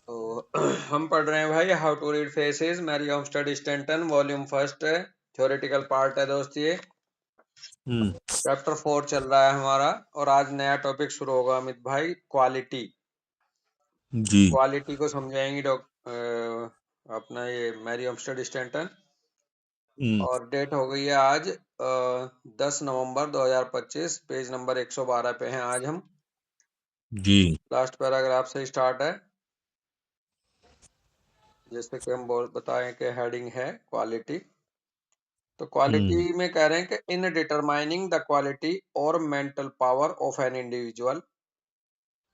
तो हम पढ़ रहे हैं भाई how to read faces Mary Olmsted Stanton volume first है, थ्योरेटिकल पार्ट है दोस्त। ये चैप्टर 4 चल रहा है हमारा और आज नया टॉपिक शुरू होगा अमित भाई, क्वालिटी। जी क्वालिटी को समझाएंगी अपना ये मैरी ओमस्टेड स्टैंटन। और डेट हो गई है आज 10 नवंबर 2025। पेज नंबर 112 पे हैं आज हम। जी लास्ट पैराग्राफ से स्टार्ट है, जैसे कि हम बताएं कि हेडिंग है क्वालिटी। तो क्वालिटी में कह रहे हैं कि इन डिटरमाइनिंग द क्वालिटी और mental power of an individual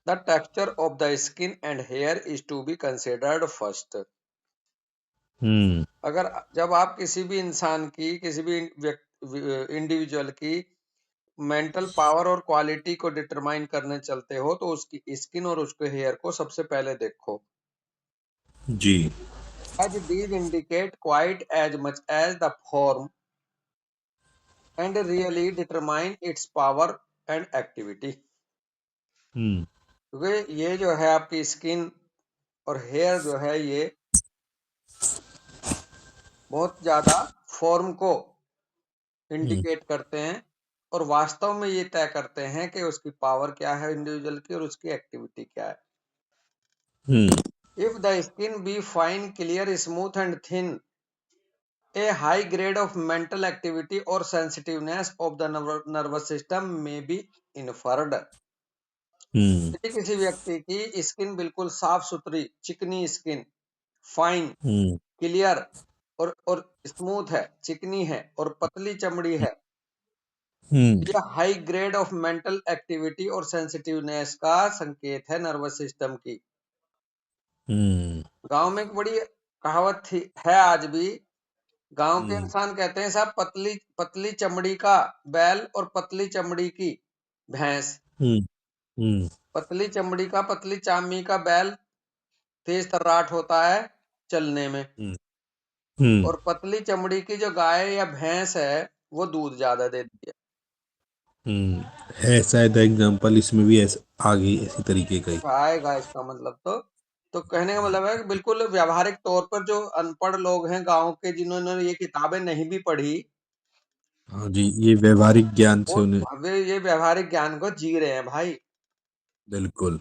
the texture of the skin and hair is to be considered first. अगर जब आप किसी भी इंसान की, किसी भी इंडिविजुअल की मेंटल पावर और क्वालिटी को डिटरमाइन करने चलते हो तो उसकी स्किन और उसके हेयर को सबसे पहले देखो। जी As these indicate quite as much as the form and really determine its power and activity। क्योंकि ये जो है आपकी स्किन और हेयर जो है ये बहुत ज्यादा फॉर्म को इंडिकेट करते हैं और वास्तव में ये तय करते हैं कि उसकी पावर क्या है इंडिविजुअल की और उसकी एक्टिविटी क्या है। If the skin be fine, clear, smooth and thin, a high grade of mental activity or sensitiveness of the nervous system may be inferred। यदि किसी व्यक्ति की स्किन बिल्कुल साफ सुथरी, चिकनी स्किन, फाइन, क्लियर और स्मूथ है, चिकनी है और पतली चमड़ी है, यह high grade of mental activity और सेंसिटिवनेस का संकेत है नर्वस सिस्टम की। गांव में एक बड़ी कहावत थी, है आज भी। गांव के इंसान कहते हैं साहब, पतली पतली चमड़ी का बैल और पतली चमड़ी की भैंस। पतली चमड़ी का, पतली चामड़ी का बैल तेज तर्राट होता है चलने में, और पतली चमड़ी की जो गाय या भैंस है वो दूध ज्यादा देती है। है शायद एग्जांपल इसमें भी ऐसा आ गई ऐसी तरीके का ही। आएगा इसका मतलब। तो कहने का मतलब है कि बिल्कुल व्यावहारिक तौर पर जो अनपढ़ लोग हैं गांव के, जिन्होंने ये किताबें नहीं भी पढ़ी, हाँ जी, ये व्यवहारिक ज्ञान से उन्हें वो वे ये व्यवहारिक ज्ञान को जी रहे हैं भाई। बिल्कुल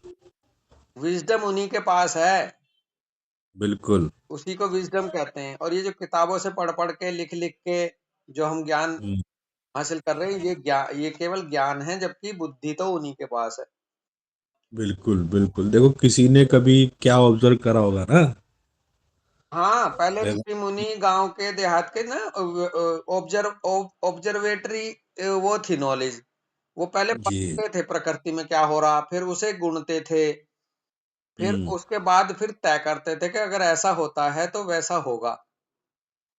विजडम उन्हीं के पास है, बिल्कुल उसी को विजडम कहते हैं। और ये जो किताबों से पढ़ पढ़ के, लिख लिख के जो हम ज्ञान हासिल कर रहे हैं, ये ज्ञान, ये केवल ज्ञान है, जबकि बुद्धि तो उन्हीं के पास है। बिल्कुल बिल्कुल। देखो किसी ने कभी क्या ऑब्जर्व करा होगा ना। हाँ, पहले व्यव- ऋषि मुनि गांव के देहात के ना, ऑब्जर्वेटरी वो थी नॉलेज। वो पहले जी पढ़ते थे प्रकृति में क्या हो रहा, फिर उसे गुणते थे, फिर हम्म उसके बाद फिर तय करते थे कि अगर ऐसा होता है तो वैसा होगा।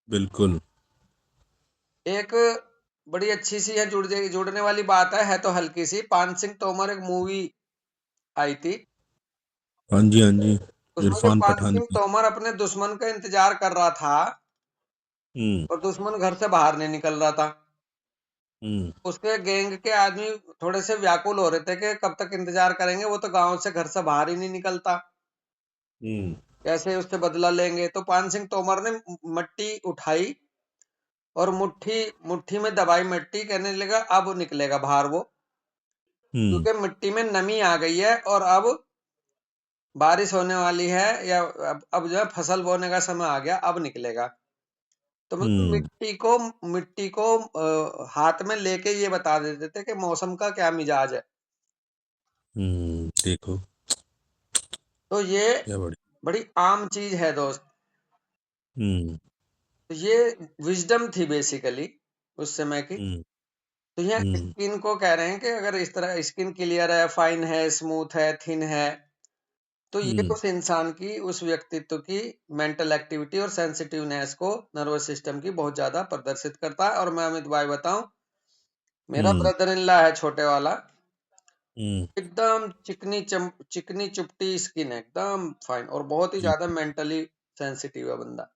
बिल्कुल एक बड़ी अच्छी सी है, जुड़ने वाली बात है तो हल्की सी। पान सिंह तोमर एक मूवी आई थी, हाँ जी हाँ जी। उसमें जो इरफान पान पठान सिंह की। तोमर अपने दुश्मन का इंतजार कर रहा था हम्म और दुश्मन घर से बाहर नहीं निकल रहा था, हम्म उसके गैंग के आदमी थोड़े से व्याकुल हो रहे थे कि कब तक इंतजार करेंगे, वो तो गांव से, घर से बाहर ही नहीं निकलता, हम्म कैसे उससे बदला लेंगे। तो पान सिंह तोमर ने मट्टी उठाई और मुट्ठी मुट्ठी में दबाई मट्टी, कहने लगा अब निकलेगा बाहर वो, हम्म क्योंकि मिट्टी में नमी आ गई है और अब बारिश होने वाली है, या अब जो है फसल बोने का समय आ गया, अब निकलेगा। तो मतलब हम्म मिट्टी को हाथ में लेके ये बता देते थे कि मौसम का क्या मिजाज है। देखो तो ये क्या बड़ी। बड़ी आम चीज है दोस्त। हम्म तो ये विजडम थी बेसिकली उस समय की। हम्म तो यहाँ हम्म स्किन को कह रहे हैं कि अगर इस तरह स्किन क्लियर है, फाइन है, स्मूथ है, थिन है, तो ये हम्म उस इंसान की, उस व्यक्तित्व की मेंटल एक्टिविटी और सेंसिटिवनेस को, नर्वस सिस्टम की, बहुत ज्यादा प्रदर्शित करता है। और मैं अमित भाई बताऊं, मेरा हम्म ब्रदर इन लॉ है छोटे वाला, हम्म एकदम चिकनी चुपटी स्किन है, एकदम फाइन, और बहुत ही जी ज्यादा मेंटली सेंसिटिव है बंदा।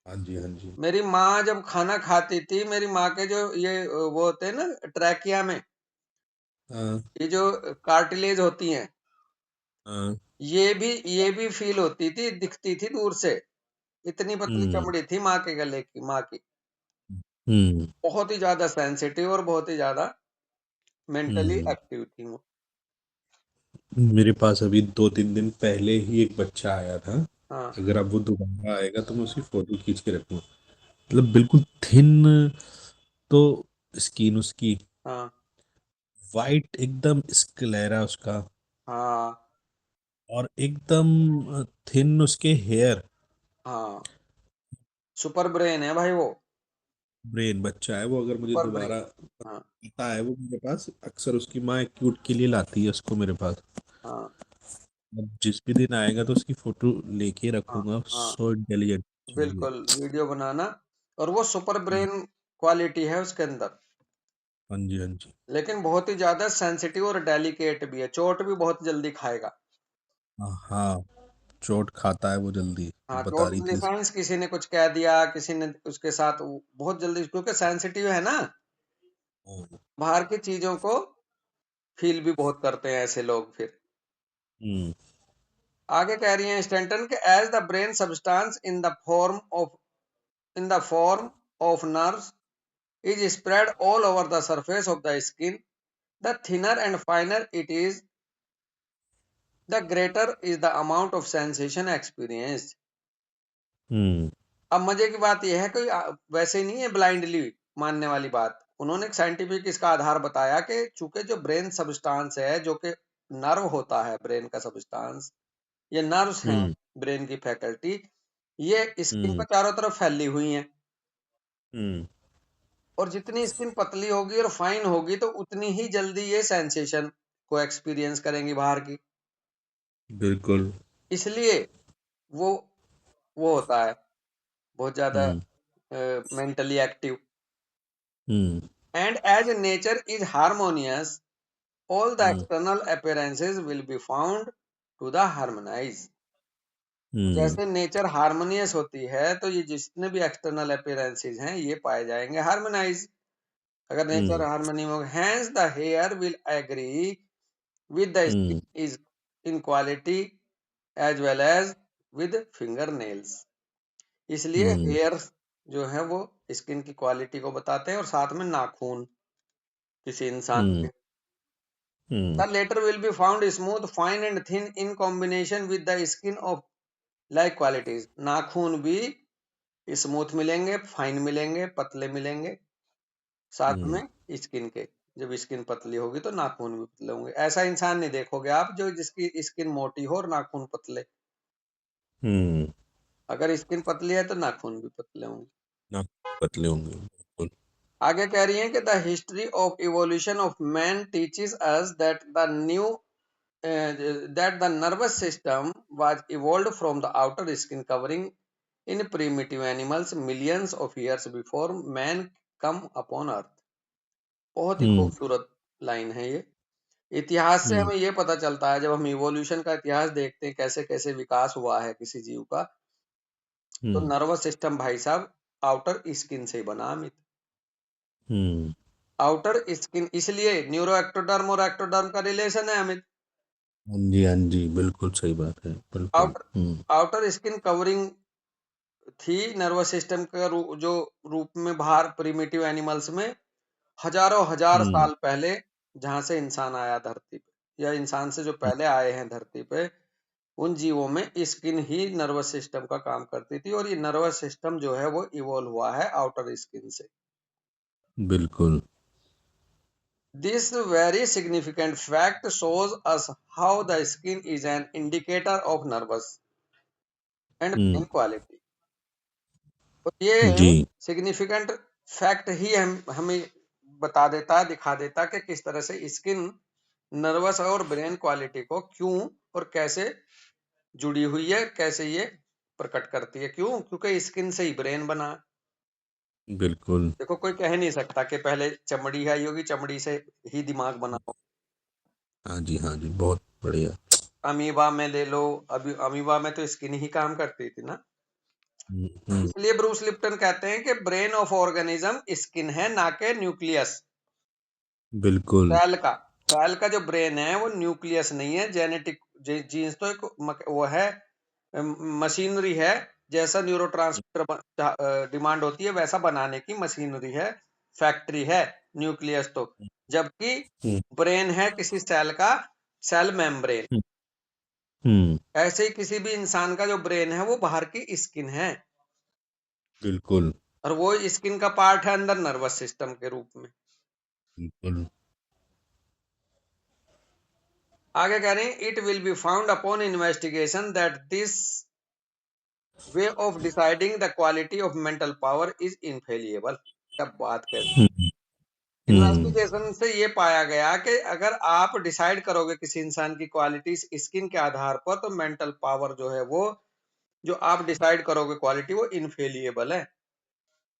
हाँ जी हाँ जी। मेरी माँ जब खाना खाती थी, मेरी माँ के जो ये वो होते हैं ना ट्रैकिया में, हाँ ये जो कार्टिलेज होती हैं, हाँ। ये भी फील होती थी, दिखती थी दूर से। इतनी पतली हम्म। चमड़ी थी माँ के गले की, माँ की। हम्म। बहुत ही ज्यादा सेंसिटिव और बहुत ही ज्यादा मेंटली हम्म। एक्टिव थी वो। मेरे पास अभी 2-3 दिन पहले ही एक बच्चा आया था। हाँ अगर अब वो दोबारा आएगा तो मैं उसकी फोटो खींच के रखूंगा। मतलब बिल्कुल थिन, तो स्किन उसकी हाँ वाइट, एकदम स्क्लेरा उसका, हाँ और एकदम थिन उसके हेयर। हाँ। सुपर ब्रेन है भाई वो। ब्रेन बच्चा है वो। अगर मुझे सुपर ब्रेन। दोबारा हाँ आता है वो मेरे पास, अक्सर उसकी माँ क्यूट के लिए लाती है उसको मेरे पास। हाँ अब जिस भी दिन आएगा तो उसकी फोटो लेके हाँ रखूंगा। हाँ। सो इंटेलिजेंट चाहिए। बिल्कुल वीडियो बनाना। और वो सुपर हम्म, ब्रेन क्वालिटी है उसके अंदर। हाँ जी, हाँ जी। लेकिन बहुत ही ज्यादा सेंसिटिव और डेलिकेट भी है, चोट भी बहुत जल्दी खाएगा। हाँ हाँ, चोट खाता है वो जल्दी, हाँ बता चोट रही इन द थी। सेंस किसी ने कुछ कह दिया, किसी ने उसके साथ बहुत जल्दी, क्योंकि सेंसिटिव है ना। हाँ। बाहर की चीजों को फील भी बहुत करते हैं ऐसे लोग फिर। हम्म। आगे कह रही हैं स्टेंटन के as the brain substance in the form of nerves is spread all over the surface of the skin, the thinner and finer it is, the greater is the amount of sensation experienced. हम्म। अब मजे की बात यह है कि वैसे नहीं है ब्लाइंडली मानने वाली बात। उन्होंने एक साइंटिफिक इसका आधार बताया कि चूंकि जो ब्रेन सब्सटेंस है, जो कि नर्व होता है ब्रेन का सब्सटेंस, ये नर्व्स हैं हम्म। ब्रेन की फैकल्टी, ये स्किन हम्म। पर चारों तरफ फैली हुई हैं। हम्म। और जितनी स्किन पतली होगी और फाइन होगी तो उतनी ही जल्दी ये सेंसेशन को एक्सपीरियंस करेंगी बाहर की। बिल्कुल। इसलिए वो वो होता है बहुत ज्यादा hmm. Mentally active. Hmm. And as nature is harmonious, all the hmm. External appearances will be found to the harmonize. Hmm. जैसे नेचर हार्मोनियस होती है तो ये जितने भी एक्सटर्नल अपीयरेंसेस हैं ये पाए जाएंगे हार्मोनाइज। अगर नेचर हम्म। हार्मनी में, hence the hair will agree with the hmm. skin is in quality as well as with fingernails। इसलिए हम्म। हेयर जो है वो स्किन की क्वालिटी को बताते हैं, और साथ में नाखून किसी इंसान हम्म। के। हम्म। The latter will be found smooth, fine and thin in combination with the skin of like qualities। नाखून भी स्मूथ मिलेंगे, फाइन मिलेंगे, पतले मिलेंगे, साथ हम्म। में स्किन के। जब स्किन पतली होगी तो नाखून भी पतले होंगे। ऐसा इंसान नहीं देखोगे आप जो जिसकी स्किन मोटी हो और नाखून पतले। हम्म। अगर स्किन पतली है तो नाखून भी पतले होंगे। ना, पतले होंगे बिल्कुल। आगे कह रही हैं कि the history of evolution of man teaches us that the nervous system was evolved from the outer skin covering in primitive animals millions of years before man come upon earth. बहुत ही हम्म। खूबसूरत लाइन है ये। इतिहास से हम्म। हमें ये पता चलता है, जब हम इवोल्यूशन का इतिहास देखते हैं कैसे कैसे विकास हुआ है किसी जीव का, तो हम्म। नर्वस सिस्टम भाई साहब आउटर स्किन से बना। हम्म। आउटर स्किन, इसलिए न्यूरो एक्टोडर्म और एक्टोडर्म का रिलेशन है अमित। हाँ जी, हाँ जी, बिल्कुल सही बात है, बिल्कुल। आउटर हम्म। आउटर स्किन कवरिंग थी नर्वस सिस्टम के जो रूप में बाहर प्रिमिटिव एनिमल्स में, हजारों हजार हम्म। साल पहले, जहां से इंसान आया धरती पे, या इंसान से जो पहले आए हैं धरती पे, उन जीवों में स्किन ही नर्वस सिस्टम का काम करती थी। और ये नर्वस सिस्टम जो है वो इवॉल्व हुआ है आउटर स्किन से। बिल्कुल। This very significant fact shows us how the skin is an indicator of nervous and hmm. brain quality। तो ये जी। सिग्निफिकेंट फैक्ट ही हमें बता देता है, दिखा देता है कि किस तरह से स्किन नर्वस और ब्रेन क्वालिटी को क्यों और कैसे जुड़ी हुई है, कैसे ये प्रकट करती है। क्यों? क्योंकि स्किन से ही ब्रेन बना। बिल्कुल। देखो कोई कह नहीं सकता कि पहले चमड़ी आई होगी, चमड़ी से ही दिमाग बना हो। हाँ जी, हाँ जी, बहुत बढ़िया। अमीबा में ले लो, अभी अमीबा में तो स्किन ही काम करती थी ना। हम्म। इसलिए ब्रूस लिप्टन कहते हैं कि ब्रेन ऑफ ऑर्गेनिज्म स्किन है, ना कि न्यूक्लियस बिल्कुल। सेल का। सेल का जो ब्रेन है वो न्यूक्लियस नहीं है, जेनेटिक जीन्स तो एक वो है, मशीनरी है। जैसा न्यूरोट्रांसमीटर डिमांड होती है वैसा बनाने की मशीनरी है, फैक्ट्री है न्यूक्लियस तो। जबकि हम्म ब्रेन है किसी सेल का सेल मेम्ब्रेन। हम्म हम्म, ऐसे ही किसी भी इंसान का जो ब्रेन है वो बाहर की स्किन है, बिल्कुल और वो स्किन का पार्ट है अंदर नर्वस सिस्टम के रूप में। बिल्कुल। आगे कह रहे हैं, it will be found upon investigation that this way of deciding the quality of mental power is infallible. क्या बात कहते हैं। हम्म हम्म इन्वेस्टिगेशन से ये पाया गया कि अगर आप डिसाइड करोगे किसी इंसान की क्वालिटी स्किन के आधार पर, तो मेंटल पावर जो है वो, जो आप डिसाइड करोगे क्वालिटी, वो इनफेलिएबल है,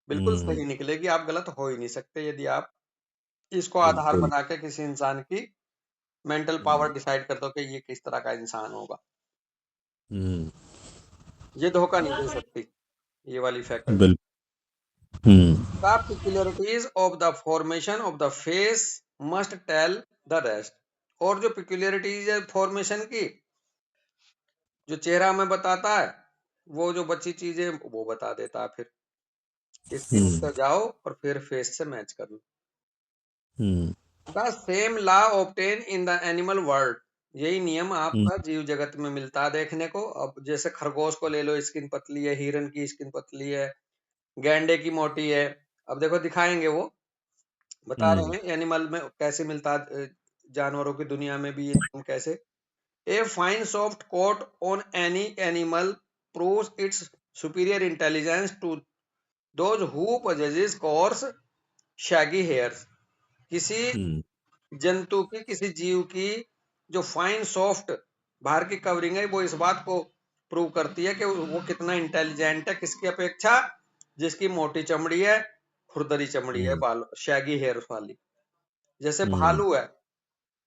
बिल्कुल हम्म, सही निकलेगी। आप गलत हो ही नहीं सकते यदि आप इसको आधार बिल्कुल। बना के किसी इंसान की मेंटल हम्म पावर डिसाइड कर दो कि ये किस तरह का इंसान होगा। हम्म, ये धोखा नहीं दे सकती, ये वाली फैकल्टी। बिल्कुल। हम्म The peculiarities of the formation of the face must tell the rest। और जो peculiarities है फॉर्मेशन की, जो चेहरा हमें बताता है, वो जो बची चीजें वो बता देता है। फिर स्किन हम्म पे जाओ और फिर फेस से मैच कर लो। Hmm the same law obtain in the animal world. यही नियम हम्म आपका जीव जगत में मिलता है देखने को। अब जैसे खरगोश को ले लो, स्किन पतली है, हिरन की स्किन पतली है, गैंडे की मोटी है। अब देखो दिखाएंगे वो, बता हम्म रहे हैं एनिमल में कैसे मिलता है, जानवरों की दुनिया में भी ये नियम कैसे। A fine soft coat on any animal proves its superior intelligence to those who possesses coarse shaggy hairs। किसी हम्म जंतु की, किसी जीव की जो फाइन सॉफ्ट बाहर की कवरिंग है, वो इस बात को प्रूव करती है कि वो कितना इंटेलिजेंट है, किसकी अपेक्षा, जिसकी मोटी चमड़ी है, खुरदरी चमड़ी है, हम्म बाल शैगी हेयर वाली। जैसे हम्म भालू है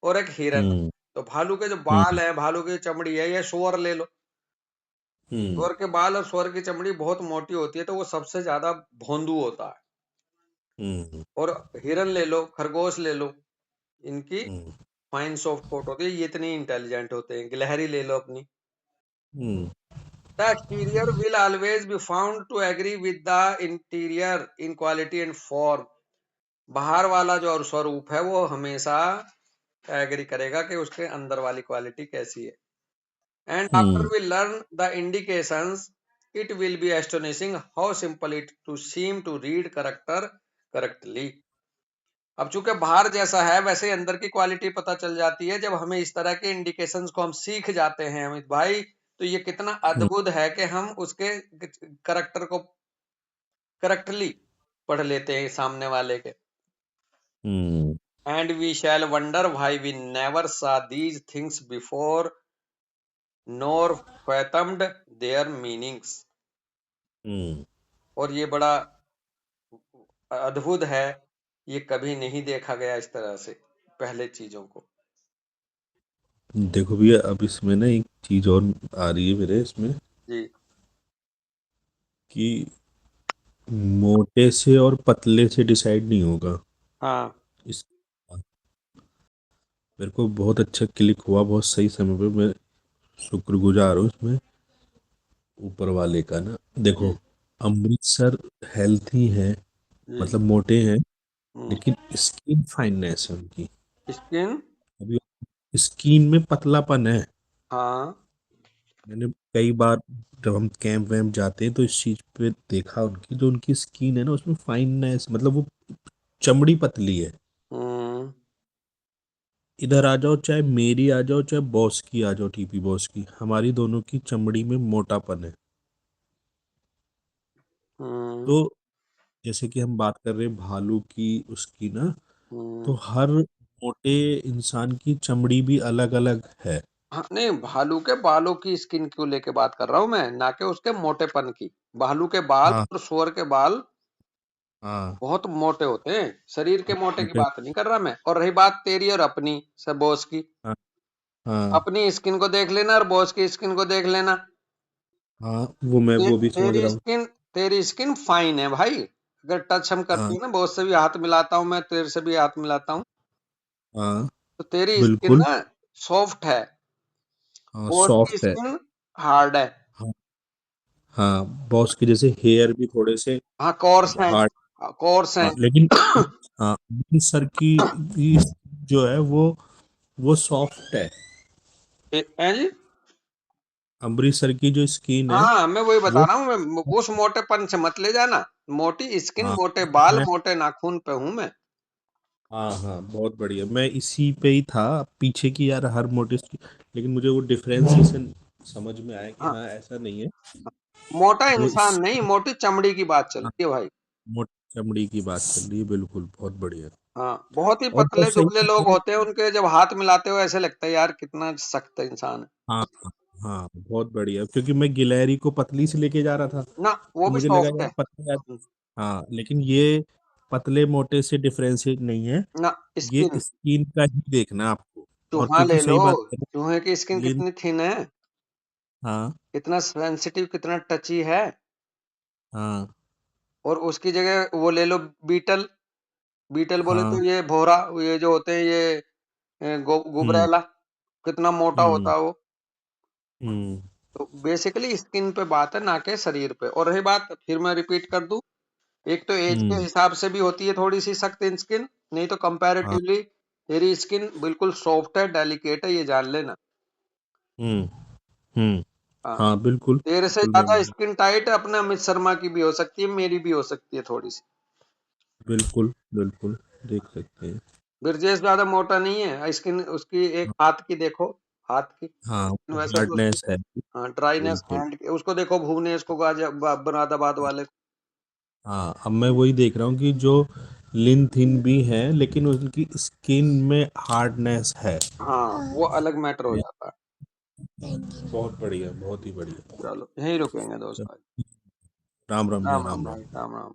और एक हिरन है, हम्म तो भालू के जो हम्म बाल है, भालू की चमड़ी है, या सुअर ले लो, हम्म सुअर के बाल और सुअर की चमड़ी बहुत मोटी होती है, तो वो सबसे ज्यादा भोंदू होता है। हम्म और हिरन ले लो, खरगोश ले लो, इनकी हम्म फाइन सॉफ्ट कोट होती है, ये इतनी इंटेलिजेंट होते हैं। गिलहरी ले लो अपनी। Hmm the exterior will always be found to agree with the interior in quality and form. बाहर वाला जो और स्वरूप है वो हमेशा एग्री करेगा कि उसके अंदर वाली क्वालिटी कैसी है। And after hmm, we learn the indications, it will be astonishing how simple it to seem to read character correctly. अब चूंकि बाहर जैसा है वैसे ही अंदर की क्वालिटी पता चल जाती है, जब हमें इस तरह के इंडिकेशंस को हम सीख जाते हैं अमित भाई, तो ये कितना हम्म, अद्भुत है कि हम उसके करेक्टर को करेक्टली पढ़ लेते हैं सामने वाले के। Hmm, and we shall wonder why we never saw these things before nor fathomed their meanings. Hmm. और ये बड़ा अद्भुत है, ये कभी नहीं देखा गया इस तरह से पहले चीजों को। देखो भैया, अब इसमें ना एक चीज और आ रही है मेरे इसमें, जी। कि मोटे से और पतले से डिसाइड नहीं होगा। हाँ। इस मेरे को बहुत अच्छा क्लिक हुआ, बहुत सही समय पे। मैं शुक्रगुजार हूँ इसमें ऊपर वाले का ना। देखो, जी। अमृतसर हेल्थी है, जी। मतलब मोटे हैं, हम्म। लेकिन स्किन फाइननेस है उनकी। स्किन। अभी स्किन में पतलापन है। हाँ। मैंने कई बार जब हम कैंप वैम्प जाते हैं तो इस चीज पे देखा, उनकी जो उनकी स्किन है ना, उसमें फाइननेस, मतलब वो चमड़ी पतली है। हम्म। इधर आ जाओ, चाहे मेरी आ जाओ, चाहे बॉस की आ जाओ, टीपी बॉस की, हमारी दोनों की चमड़ी में मोटापन है। हम्म। तो जैसे कि हम बात कर रहे हैं भालू की, उसकी ना, तो हम्म। हर मोटे इंसान की चमड़ी भी अलग अलग है। हाँ, नहीं, भालू के बालों की स्किन को लेके बात कर रहा हूं मैं, ना कि उसके मोटेपन की। भालू के बाल हाँ और सुअर के बाल हाँ, बहुत मोटे होते हैं, शरीर के मोटे की मोटे, बात नहीं कर रहा मैं। और रही बात तेरी और अपनी से बॉस की, हाँ हाँ अपनी स्किन को देख लेना और बॉस की स्किन को देख लेना। हाँ, वो मैं वो भी समझ तेरी रहा हूँ। स्किन, तेरी स्किन फाइन है भाई। अगर टच हम करते हाँ हैं ना, बॉस से भी हाथ मिलाता हूं मैं, तेरे से भी हाथ मिलाता हूँ, हाँ, तो तेरी स्किन बिल्कुल। ना सॉफ्ट है हाँ, और उसकी सॉफ्ट है। स्किन हार्ड है। हाँ। हाँ, बॉस के जैसे हेयर भी थोड़े से हाँ कोर्स है, हार्ड। कोर्स है। हाँ, लेकिन हाँ, लेकिन सर की भी जो है वो सॉफ्ट है। हैं जी। अम्बरीश सर की जो स्किन है हाँ मैं वही बता वो, रहा हूँ, मैं उस मोटेपन से मत ले जाना। मोटी स्किन, हाँ मोटे बाल, मैं, मोटे नाखून पे हूं मैं। हाँ हाँ, बहुत बढ़िया। मैं इसी पे ही था पीछे की यार, हर मोटिव की। लेकिन मुझे वो डिफरेंशिएशन समझ में आया कि हाँ, हाँ, ऐसा नहीं है। मोटा वो इंसान इस, नहीं, मोटी चमड़ी की बात हाँ, चलती है भाई। मोटी चमड़ी की बात चल रही है, बिल्कुल, बहुत बढ़िया। हाँ, बहुत ही और पतले बहुत सही दुबले लोग है। होते हैं, उनके जब हाथ मिलाते हो ऐसे लगता है यार कितना सख्त इंसान है। हाँ हाँ हाँ, बहुत बढ़िया, क्योंकि मैं गिलहरी को पतली से लेके जा रहा था, ना वो तो भी मुझे लगा सॉफ्ट यार है। पतले यार। हाँ, लेकिन ये पतले मोटे से डिफरेंशिएट नहीं है। ना ये स्किन, स्किन का ही देखना आपको। और चूहा क्योंकि ले लो, सही बात है। चूहे की स्किन लिन कितनी थिन है, हाँ कितना सेंसिटिव, कितना टची है। हाँ और उसकी जगह वो ले लो बीटल, बीटल बोले हाँ। तो ये भौरा, ये जो होते हैं ये हम्म गुबरैला, कितना मोटा हम्म होता है वो। हम्म तो बेसिकली स्किन पे बात है, ना के शरीर पे। और रही बात, फिर मैं रिपीट कर दूं, एक तो एज के हम्म। हिसाब से भी होती है थोड़ी सी सख्त स्किन, नहीं तो हाँ। कंपैरेटिवली तेरी स्किन बिल्कुल सॉफ्ट है, डेलिकेट है, ये जान लेना। हम्म हम्म। हाँ, हाँ, बिल्कुल तेरे से बिल्कुल, मैं ज्यादा स्किन टाइट अपने अमित शर्मा की भी हो सकती है, मेरी भी हो सकती है थोड़ी सी। बिल्कुल बिल्कुल देख सकते हैं। ब्रजेश ज्यादा मोटा नहीं है, स्किन उसकी एक हाथ की देखो, हाथ की। हाँ, वैसे तो उसकी, हार्डनेस है। हाँ ड्राइनेस बिल्कुल। हैंड की, उसको देखो भुवनेश को, मुरादाबाद वाले को। हाँ, अब मैं वही देख रहा हूँ कि जो लिन थिन भी है, लेकिन उनकी स्किन में हार्डनेस है। हाँ वो अलग मैटर हो जाता है। बहुत बढ़िया, बहुत ही बढ़िया। चलो यहीं रुकेंगे दोस्त चलो, आज। राम राम भैया, राम राम राम भाई, राम। राम राम।